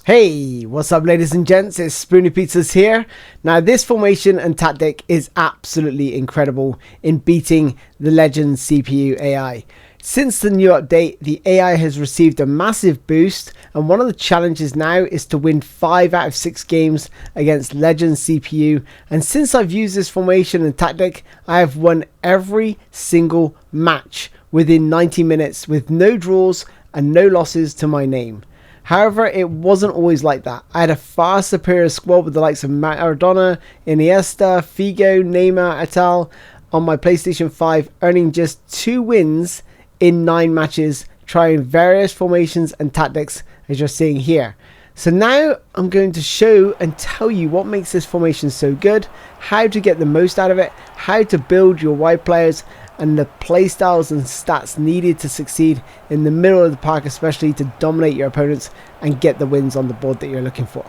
Hey, what's up ladies and gents, it's SpoonyPizzas here. Now this formation and tactic is absolutely incredible in beating the Legends CPU AI. Since the new update, the AI has received a massive boost, and one of the challenges now is to win 5 out of 6 games against Legends CPU, and since I've used this formation and tactic, I have won every single match within 90 minutes with no draws and no losses to my name. However, it wasn't always like that. I had a far superior squad with the likes of Maradona, Iniesta, Figo, Neymar, et al. On my PlayStation 5, earning just 2 wins in 9 matches, trying various formations and tactics as you're seeing here. So now I'm going to show and tell you what makes this formation so good, how to get the most out of it, how to build your wide players, and the playstyles and stats needed to succeed in the middle of the park, especially to dominate your opponents and get the wins on the board that you're looking for.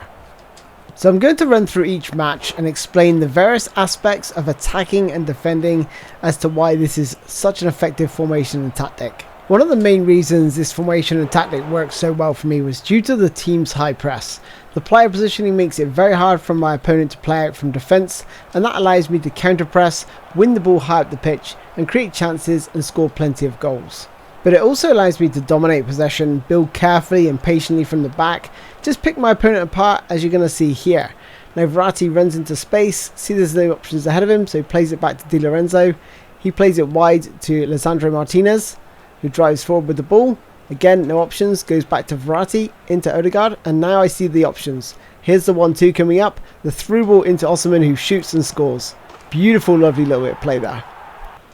So I'm going to run through each match and explain the various aspects of attacking and defending as to why this is such an effective formation and tactic. One of the main reasons this formation and tactic works so well for me was due to the team's high press. The player positioning makes it very hard for my opponent to play out from defence, and that allows me to counter press, win the ball high up the pitch and create chances and score plenty of goals. But it also allows me to dominate possession, build carefully and patiently from the back, just pick my opponent apart as you're going to see here. Now Verratti runs into space, see there's no options ahead of him, so he plays it back to Di Lorenzo. He plays it wide to Lisandro Martinez, who drives forward with the ball. Again, no options, goes back to Verratti, into Odegaard, and now I see the options. Here's the 1-2 coming up, the through ball into Osimhen, who shoots and scores. Beautiful, lovely little bit of play there.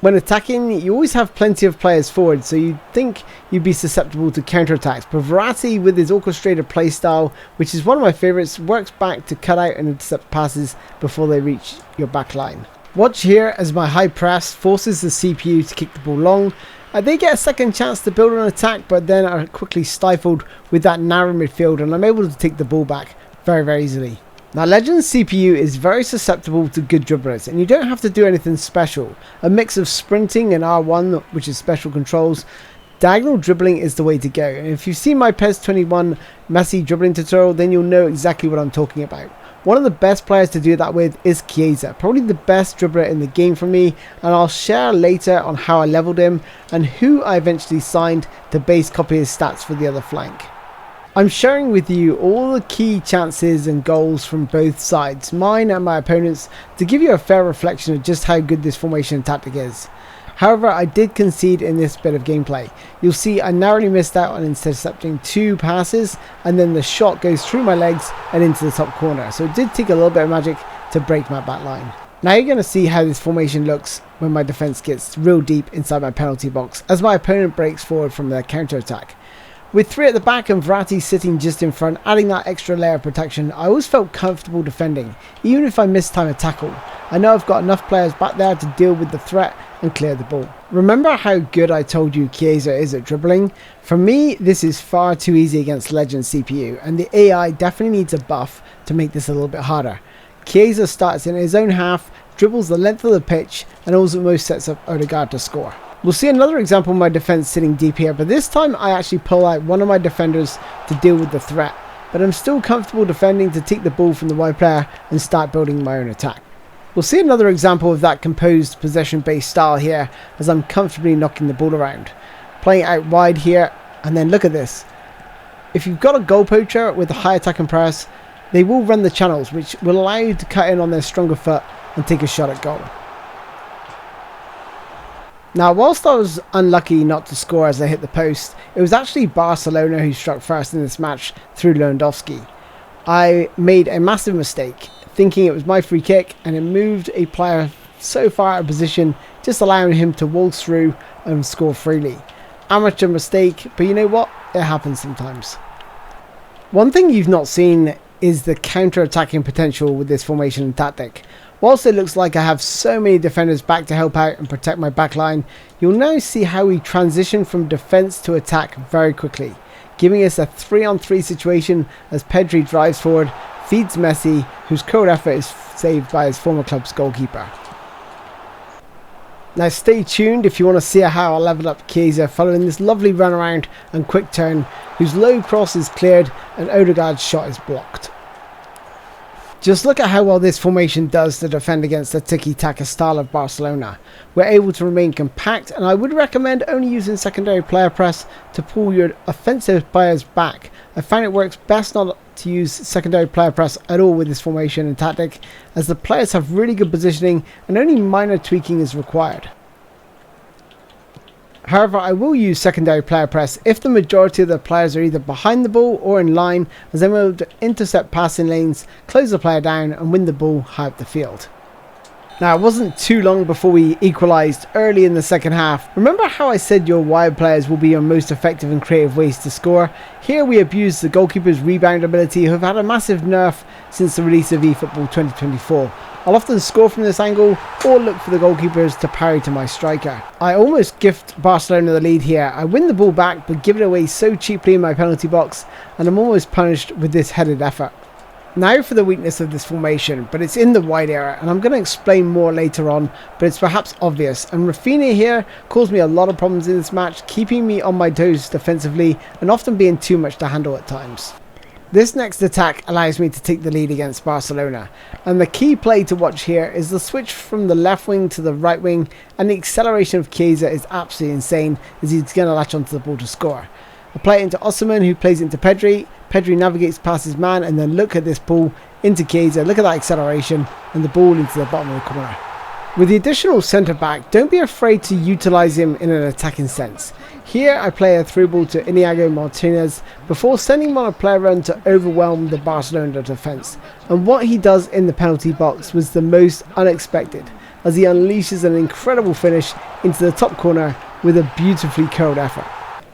When attacking, you always have plenty of players forward, so you'd think you'd be susceptible to counterattacks, but Verratti, with his orchestrated play style, which is one of my favourites, works back to cut out and intercept passes before they reach your back line. Watch here as my high press forces the CPU to kick the ball long. They get a second chance to build an attack, but then are quickly stifled with that narrow midfield, and I'm able to take the ball back very easily. Now Legends CPU is very susceptible to good dribblers, and you don't have to do anything special. A mix of sprinting and R1, which is special controls, diagonal dribbling is the way to go. And if you've seen my PES 21 Messi dribbling tutorial, then you'll know exactly what I'm talking about. One of the best players to do that with is Chiesa, probably the best dribbler in the game for me, and I'll share later on how I leveled him and who I eventually signed to base copy his stats for the other flank. I'm sharing with you all the key chances and goals from both sides, mine and my opponents, to give you a fair reflection of just how good this formation and tactic is. However, I did concede in this bit of gameplay. You'll see I narrowly missed out on intercepting 2 passes, and then the shot goes through my legs and into the top corner. So it did take a little bit of magic to break my back line. Now you're going to see how this formation looks when my defence gets real deep inside my penalty box, as my opponent breaks forward from their counter attack. With 3 at the back and Verratti sitting just in front, adding that extra layer of protection, I always felt comfortable defending, even if I missed time a tackle. I know I've got enough players back there to deal with the threat and clear the ball. Remember how good I told you Chiesa is at dribbling? For me, this is far too easy against Legends CPU, and the AI definitely needs a buff to make this a little bit harder. Chiesa starts in his own half, dribbles the length of the pitch, and almost sets up Odegaard to score. We'll see another example of my defence sitting deep here, but this time I actually pull out one of my defenders to deal with the threat. But I'm still comfortable defending to take the ball from the wide player and start building my own attack. We'll see another example of that composed possession-based style here as I'm comfortably knocking the ball around. Playing out wide here, and then look at this. If you've got a goal poacher with a high attack and press, they will run the channels, which will allow you to cut in on their stronger foot and take a shot at goal. Now, whilst I was unlucky not to score as I hit the post, it was actually Barcelona who struck first in this match through Lewandowski. I made a massive mistake, thinking it was my free kick, and it moved a player so far out of position, just allowing him to waltz through and score freely. Amateur mistake, but you know what? It happens sometimes. One thing you've not seen is the counter-attacking potential with this formation and tactic. Whilst it looks like I have so many defenders back to help out and protect my backline, you'll now see how we transition from defence to attack very quickly, giving us a 3-on-3 situation as Pedri drives forward, feeds Messi, whose curled effort is saved by his former club's goalkeeper. Now stay tuned if you want to see how I leveled up Chiesa following this lovely run around and quick turn, whose low cross is cleared and Odegaard's shot is blocked. Just look at how well this formation does to defend against the tiki-taka style of Barcelona. We're able to remain compact, and I would recommend only using secondary player press to pull your offensive players back. I find it works best not to use secondary player press at all with this formation and tactic, as the players have really good positioning and only minor tweaking is required. However, I will use secondary player press if the majority of the players are either behind the ball or in line, as I'm able to intercept passing lanes, close the player down and win the ball high up the field. Now, it wasn't too long before we equalised early in the second half. Remember how I said your wide players will be your most effective and creative ways to score? Here we abused the goalkeeper's rebound ability, who have had a massive nerf since the release of eFootball 2024. I'll often score from this angle or look for the goalkeepers to parry to my striker. I almost gift Barcelona the lead here. I win the ball back but give it away so cheaply in my penalty box, and I'm almost punished with this headed effort. Now for the weakness of this formation, but it's in the wide area, and I'm going to explain more later on, but it's perhaps obvious. And Rafinha here caused me a lot of problems in this match, keeping me on my toes defensively and often being too much to handle at times. This next attack allows me to take the lead against Barcelona, and the key play to watch here is the switch from the left wing to the right wing, and the acceleration of Chiesa is absolutely insane as he's going to latch onto the ball to score. I play it into Osimhen, who plays into Pedri. Pedri navigates past his man, and then look at this ball into Chiesa. Look at that acceleration and the ball into the bottom of the corner. With the additional centre back, don't be afraid to utilise him in an attacking sense. Here I play a through ball to Inigo Martinez before sending him on a player run to overwhelm the Barcelona defence, and what he does in the penalty box was the most unexpected, as he unleashes an incredible finish into the top corner with a beautifully curled effort.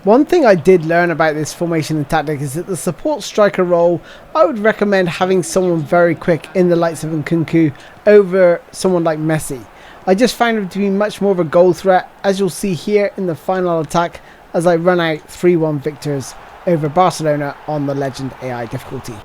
One thing I did learn about this formation and tactic is that the support striker role, I would recommend having someone very quick in the likes of Nkunku over someone like Messi. I just found him to be much more of a goal threat, as you'll see here in the final attack as I run out 3-1 victors over Barcelona on the Legend AI difficulty.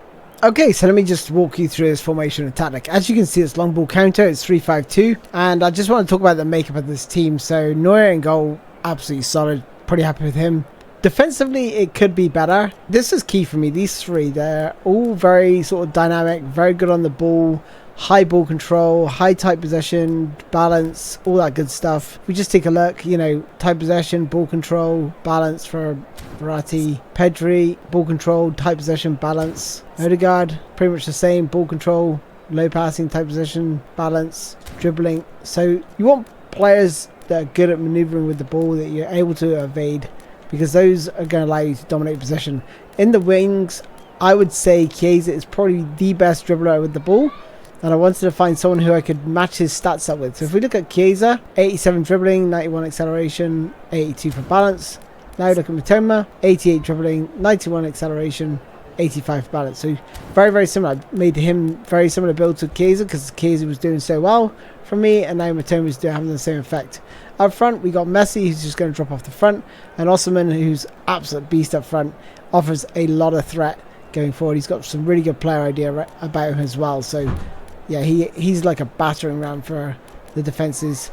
Okay, so let me just walk you through this formation and tactic. As you can see, it's long ball counter, it's 3-5-2, and I just want to talk about the makeup of this team. So Neuer in goal, absolutely solid. Pretty happy with him. Defensively, it could be better. This is key for me. These three, they're all very sort of dynamic, very good on the ball, high ball control, high tight possession, balance, all that good stuff. If we just take a look, you know, tight possession, ball control, balance for Verratti, Pedri, ball control, tight possession, balance. Odegaard, pretty much the same, ball control, low passing, tight possession, balance, dribbling. So you want players that are good at maneuvering with the ball, that you're able to evade, because those are going to allow you to dominate possession. In the wings, I would say Chiesa is probably the best dribbler with the ball, and I wanted to find someone who I could match his stats up with. So if we look at Chiesa, 87 dribbling, 91 acceleration, 82 for balance. Now look at Mitoma, 88 dribbling, 91 acceleration, 85 for balance. So very, very similar. I made him very similar build to Chiesa because Chiesa was doing so well for me, and now Mitoma is having the same effect. Up front, we got Messi, who's just going to drop off the front, and Osimhen, who's absolute beast up front, offers a lot of threat going forward. He's got some really good player idea about him as well. So yeah, he's like a battering ram for the defences.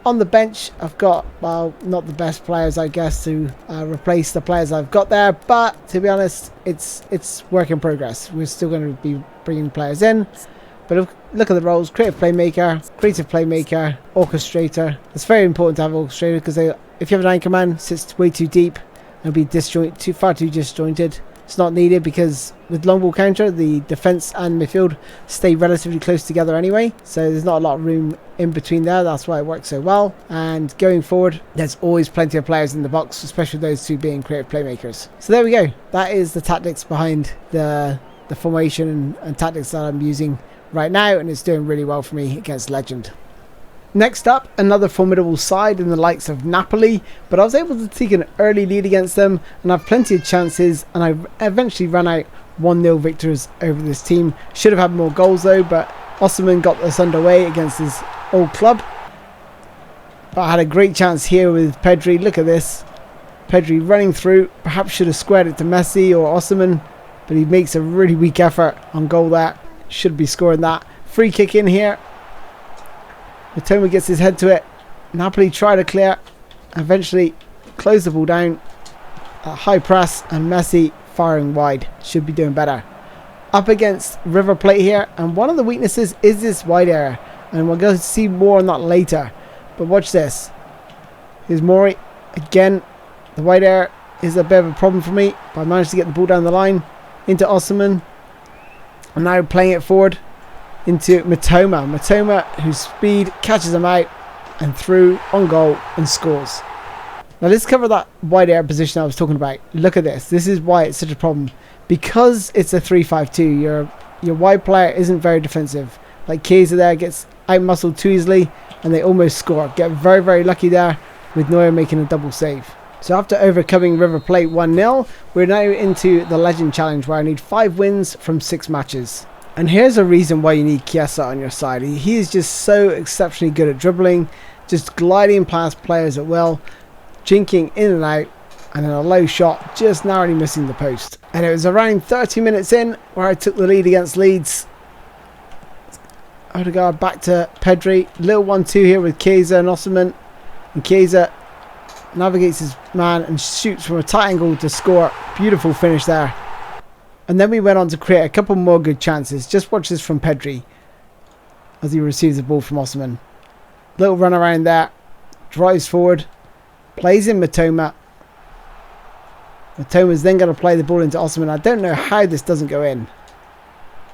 On the bench, I've got, well, not the best players, I guess, to replace the players I've got there, but to be honest, it's work in progress. We're still going to be bringing players in. But look at the roles: creative playmaker, orchestrator. It's very important to have orchestrator, because if you have an anchor man, it sits way too deep and be far too disjointed. It's not needed, because with long ball counter, the defense and midfield stay relatively close together anyway, so there's not a lot of room in between there. That's why it works so well. And going forward, there's always plenty of players in the box, especially those two being creative playmakers. So there we go. That is the tactics behind the formation and tactics that I'm using right now, and it's doing really well for me against Legend. Next up, another formidable side in the likes of Napoli, but I was able to take an early lead against them and have plenty of chances, and I eventually ran out 1-0 victors over this team. Should have had more goals though, but Osimhen got us underway against his old club. But I had a great chance here with Pedri. Look at this. Pedri running through, perhaps should have squared it to Messi or Osimhen, but he makes a really weak effort on goal there. Should be scoring that. Free kick in here. Mitoma gets his head to it. Napoli try to clear, eventually close the ball down. A high press and Messi firing wide. Should be doing better. Up against River Plate here, and one of the weaknesses is this wide area, and we're going to see more on that later. But watch this. Here's Mori again. The wide area is a bit of a problem for me, but I managed to get the ball down the line into Osimhen, and now playing it forward into Mitoma. Mitoma, whose speed catches him out and through on goal and scores. Now let's cover that wide area position I was talking about. Look at this. This is why it's such a problem. Because it's a 3-5-2, your wide player isn't very defensive. Like Chiesa there gets out-muscled too easily, and they almost score. Get very, very lucky there with Neuer making a double save. So after overcoming River Plate 1-0, we're now into the Legend Challenge, where I need 5 wins from 6 matches. And here's a reason why you need Chiesa on your side. He is just so exceptionally good at dribbling, just gliding past players at will, jinking in and out, and then a low shot just narrowly missing the post. And it was around 30 minutes in where I took the lead against Leeds. Odegaard back to Pedri. Little 1-2 here with Chiesa and Osimhen. And Chiesa navigates his man and shoots from a tight angle to score. Beautiful finish there. And then we went on to create a couple more good chances. Just watch this from Pedri as he receives the ball from Osimhen. Little run around there. Drives forward. Plays in Mitoma. Mitoma's then going to play the ball into Osimhen. I don't know how this doesn't go in.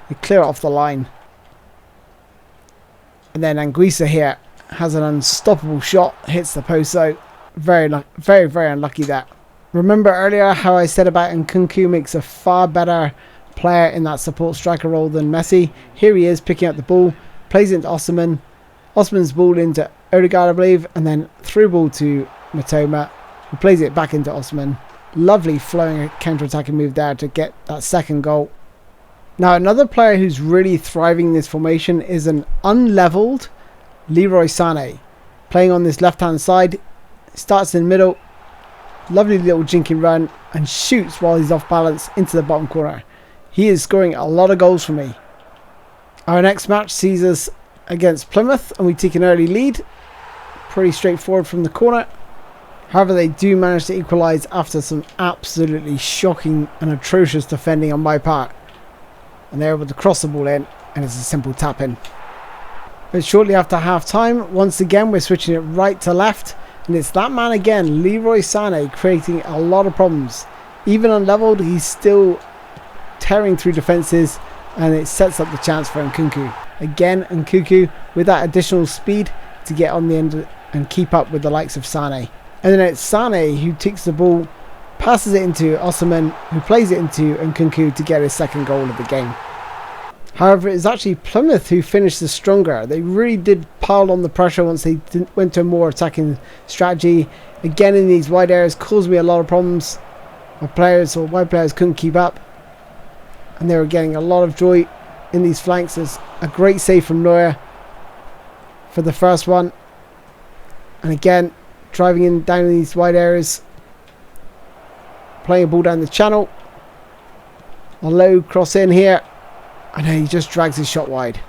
They clear it off the line. And then Anguissa here has an unstoppable shot. Hits the post though. Very, very unlucky there. Remember earlier how I said about Nkunku makes a far better player in that support striker role than Messi? Here he is picking up the ball. Plays it into Osimhen. Osimhen's ball into Odegaard, I believe. And then through ball to Mitoma, who plays it back into Osimhen. Lovely flowing counter-attacking move there to get that second goal. Now another player who's really thriving in this formation is an unlevelled Leroy Sané. Playing on this left-hand side. Starts in the middle. Lovely little jinking run and shoots while he's off balance into the bottom corner. He is scoring a lot of goals for me. Our next match sees us against Plymouth and we take an early lead. Pretty straightforward from the corner. However, they do manage to equalise after some absolutely shocking and atrocious defending on my part. And they're able to cross the ball in, and it's a simple tap in. But shortly after half time, once again we're switching it right to left. And it's that man again, Leroy Sané, creating a lot of problems. Even unlevelled, he's still tearing through defences, and it sets up the chance for Nkunku. Again, Nkunku with that additional speed to get on the end and keep up with the likes of Sané. And then it's Sané who takes the ball, passes it into Osimhen, who plays it into Nkunku to get his second goal of the game. However, it's actually Plymouth who finished the stronger. They really did pile on the pressure once they went to a more attacking strategy. Again, in these wide areas, caused me a lot of problems. My players or wide players couldn't keep up, and they were getting a lot of joy in these flanks. There's a great save from Neuer for the first one, and again, driving in down in these wide areas, playing a ball down the channel. A low cross in here, and then he just drags his shot wide.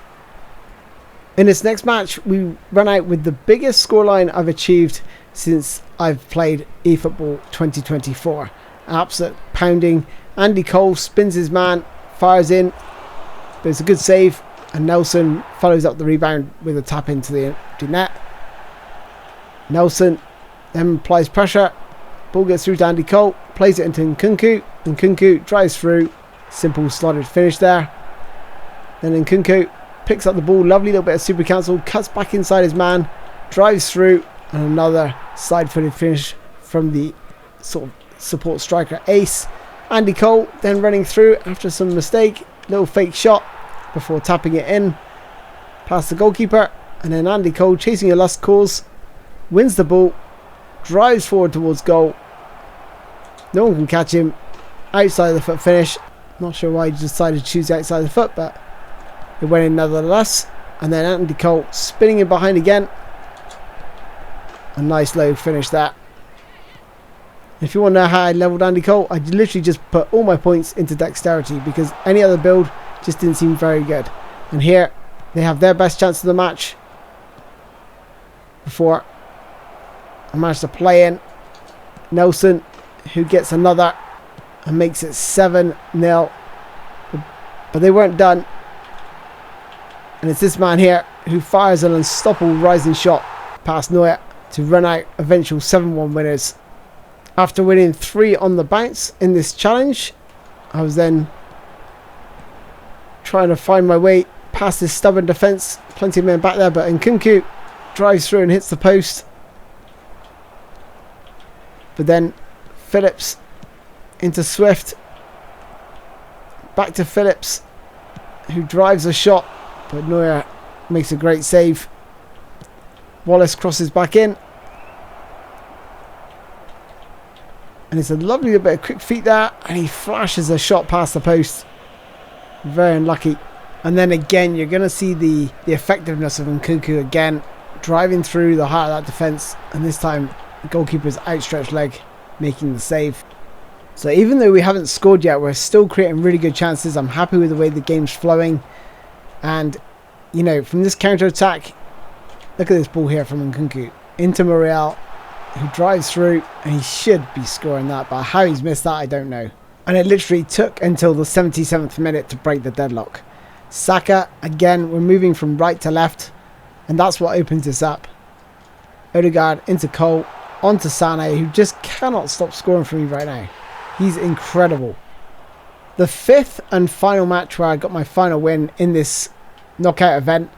In this next match, we run out with the biggest scoreline I've achieved since I've played eFootball 2024. Absolute pounding. Andy Cole spins his man, fires in, but it's a good save, and Nelson follows up the rebound with a tap into the empty net. Nelson then applies pressure. Ball gets through to Andy Cole, plays it into Nkunku. Nkunku drives through. Simple slotted finish there. Then Nkunku picks up the ball. Lovely little bit of super cancel. Cuts back inside his man. Drives through. And another side-footed finish from the sort of support striker Ace. Andy Cole then running through after some mistake. Little fake shot before tapping it in. Past the goalkeeper. And then Andy Cole chasing a lost cause. Wins the ball. Drives forward towards goal. No one can catch him. Outside the foot finish. Not sure why he decided to choose the outside the foot, but it went in nevertheless. And then Andy Cole spinning in behind again. A nice low finish there. If you want to know how I levelled Andy Cole, I literally just put all my points into dexterity, because any other build just didn't seem very good. And here they have their best chance of the match before I managed to play in. Nelson, who gets another and makes it 7-0. But they weren't done. And it's this man here who fires an unstoppable rising shot past Neuer to run out eventual 7-1 winners. After winning 3 on the bounce in this challenge, I was then trying to find my way past this stubborn defence. Plenty of men back there, but Nkunku drives through and hits the post. But then Phillips into Swift. Back to Phillips, who drives a shot, but Neuer makes a great save. Wallace crosses back in. And it's a lovely little bit of quick feet there, and he flashes a shot past the post. Very unlucky. And then again, you're going to see the effectiveness of Nkunku again, driving through the heart of that defence, and this time the goalkeeper's outstretched leg making the save. So even though we haven't scored yet, we're still creating really good chances. I'm happy with the way the game's flowing. And, you know, from this counter-attack, look at this ball here from Nkunku into Muriel, who drives through, and he should be scoring that, but how he's missed that, I don't know. And it literally took until the 77th minute to break the deadlock. Saka, again, we're moving from right to left, and that's what opens this up. Odegaard into Cole, onto Sané, who just cannot stop scoring for me right now. He's incredible. The 5th and final match where I got my final win in this knockout event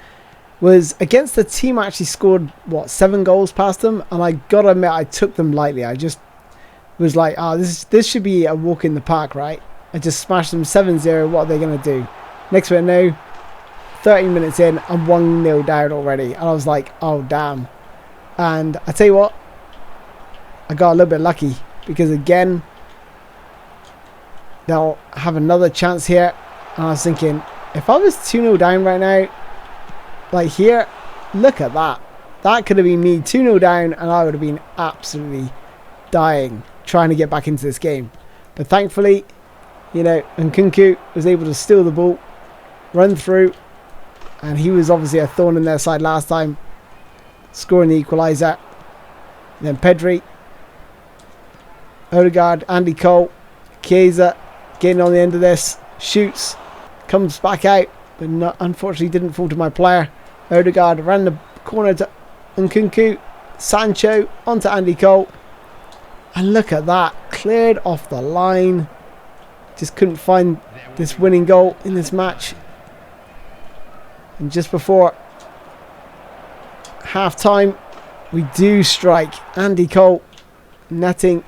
was against the team I actually scored, what, 7 goals past them, and I gotta admit I took them lightly. I just was like, oh, this should be a walk in the park, right? I just smashed them 7-0, what are they going to do? Next one, no, 13 minutes in, I'm 1-0 down already, and I was like, oh damn. And I tell you what, I got a little bit lucky, because again, they'll have another chance here, and I was thinking, if I was 2-0 down right now, like here, look at that. That could have been me 2-0 down, and I would have been absolutely dying trying to get back into this game. But thankfully, you know, Nkunku was able to steal the ball, run through, and he was obviously a thorn in their side last time, scoring the equaliser. Then Pedri, Odegaard, Andy Cole, Chiesa getting on the end of this, shoots, comes back out, but unfortunately didn't fall to my player. Odegaard ran the corner to Nkunku, Sancho onto Andy Cole, and look at that, cleared off the line. Just couldn't find this winning goal in this match. And just before half time, we do strike. Andy Cole netting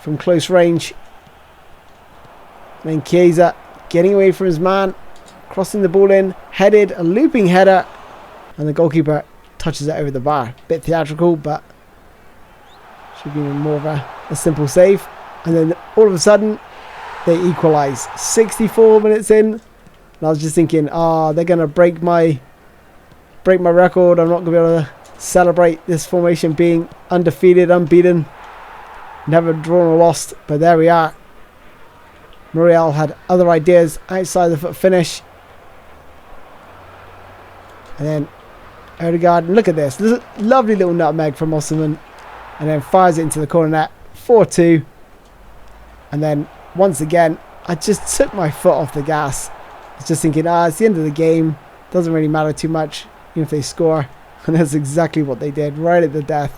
from close range. And then Chiesa getting away from his man, crossing the ball in, headed, a looping header, and the goalkeeper touches it over the bar. Bit theatrical, but should be more of a simple save. And then all of a sudden they equalise 64 minutes in, and I was just thinking, they're gonna break my record. I'm not gonna be able to celebrate this formation being undefeated, unbeaten, never drawn or lost. But there we are. Muriel had other ideas outside the foot finish, and then Odegaard, look at this lovely little nutmeg from Osman, and then fires it into the corner net, 4-2. And then once again, I just took my foot off the gas. I was just thinking, it's the end of the game, doesn't really matter too much even if they score. And that's exactly what they did, right at the death.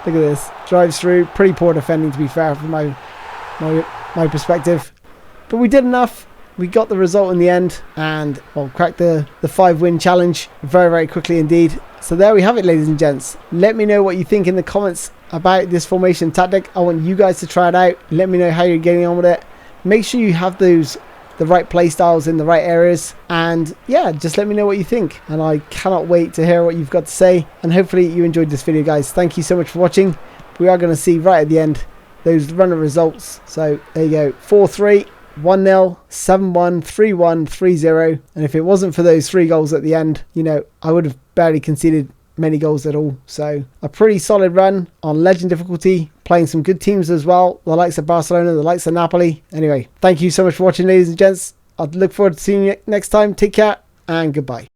Look at this, drives through, pretty poor defending to be fair from my perspective, but we did enough. We got the result in the end, and well, cracked the 5-win challenge very, very quickly indeed. So there we have it, ladies and gents. Let me know what you think in the comments about this formation tactic. I want you guys to try it out. Let me know how you're getting on with it. Make sure you have the right play styles in the right areas, and yeah, just let me know what you think, and I cannot wait to hear what you've got to say. And hopefully you enjoyed this video, guys. Thank you so much for watching. We are going to see right at the end those runner results. So there you go, 4-3, 1-0, 7-1, 3-1, 3-0. And if it wasn't for those 3 goals at the end, you know, I would have barely conceded many goals at all. So a pretty solid run on legend difficulty, playing some good teams as well, the likes of Barcelona, the likes of Napoli. Anyway, thank you so much for watching, ladies and gents. I look forward to seeing you next time. Take care and goodbye.